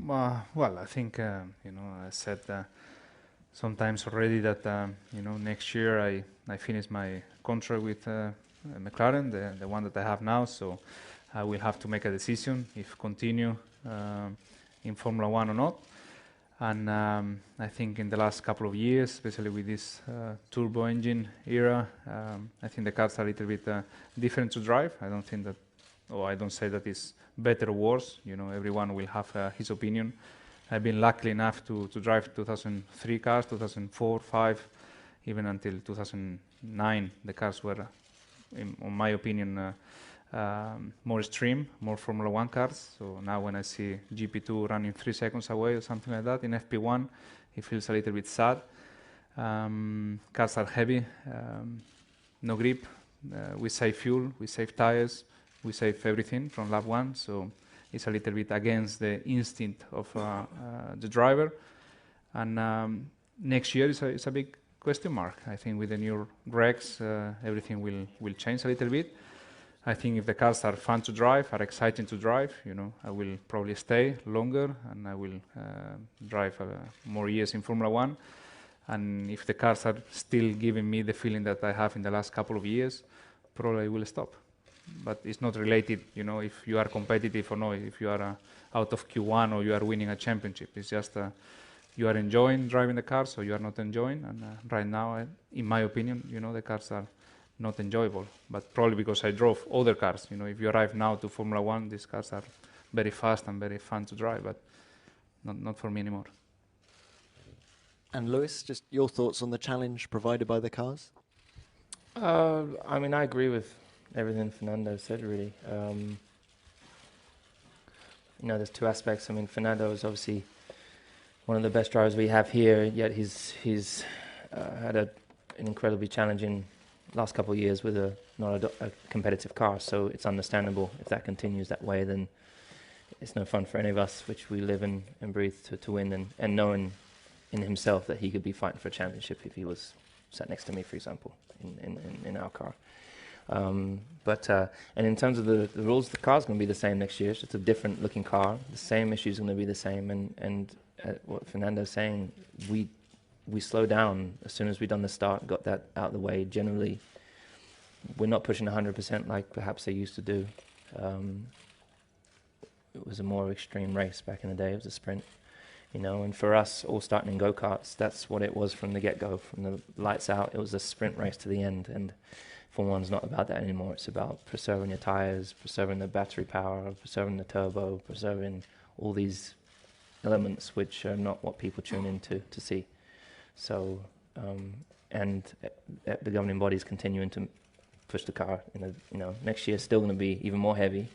Well, I think I said sometimes already that next year I finish my contract with McLaren, the one that I have now. So I will have to make a decision if continue in Formula One or not. And I think in the last couple of years, especially with this turbo engine era, I think the cars are a little bit different to drive. I don't think that, or I don't say that it's better or worse. Everyone will have his opinion. I've been lucky enough to drive 2003 cars, 2004, 5, even until 2009. The cars were, in my opinion, more extreme, more Formula One cars. So now when I see GP2 running 3 seconds away or something like that in FP1, it feels a little bit sad. Cars are heavy, no grip. We save fuel, we save tires, we save everything from lap 1. So it's a little bit against the instinct of the driver. And next year is a big question mark. I think with the new regs, everything will change a little bit. I think if the cars are fun to drive, are exciting to drive, I will probably stay longer and I will drive more years in Formula One. And if the cars are still giving me the feeling that I have in the last couple of years, probably I will stop. But it's not related, if you are competitive or not, if you are out of Q1 or you are winning a championship. It's just you are enjoying driving the cars or you are not enjoying. And right now, in my opinion, the cars are not enjoyable, but probably because I drove other cars. If you arrive now to Formula One, these cars are very fast and very fun to drive, but not for me anymore. And Lewis, just your thoughts on the challenge provided by the cars? I mean, I agree with everything Fernando said, really. There's two aspects. I mean, Fernando is obviously one of the best drivers we have here, yet he's had an incredibly challenging last couple of years with not a competitive car, so it's understandable if that continues that way, then it's no fun for any of us, which we live and breathe to win, and knowing in himself that he could be fighting for a championship if he was sat next to me, for example, in our car. And in terms of the rules, the car's going to be the same next year. It's just a different looking car. The same issues are going to be the same, and what Fernando's saying, we slow down as soon as we've done the start, got that out of the way. Generally, we're not pushing 100% like perhaps they used to do. It was a more extreme race back in the day. It was a sprint, and for us, all starting in go-karts, that's what it was from the get-go. From the lights out, it was a sprint race to the end, and Formula One's not about that anymore. It's about preserving your tires, preserving the battery power, preserving the turbo, preserving all these elements which are not what people tune in to see. So, and the governing body is continuing to push the car. Next year still going to be even more heavy.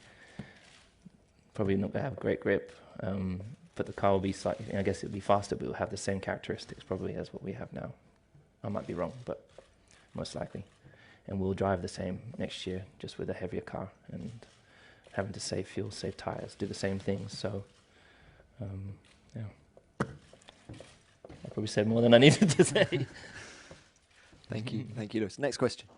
Probably not going to have great grip, but the car will be slightly. I guess it'll be faster, but it'll have the same characteristics probably as what we have now. I might be wrong, but most likely. And we'll drive the same next year, just with a heavier car and having to save fuel, save tires, do the same things. So, yeah. I probably said more than I needed to say. Thank you, Lewis. Next question.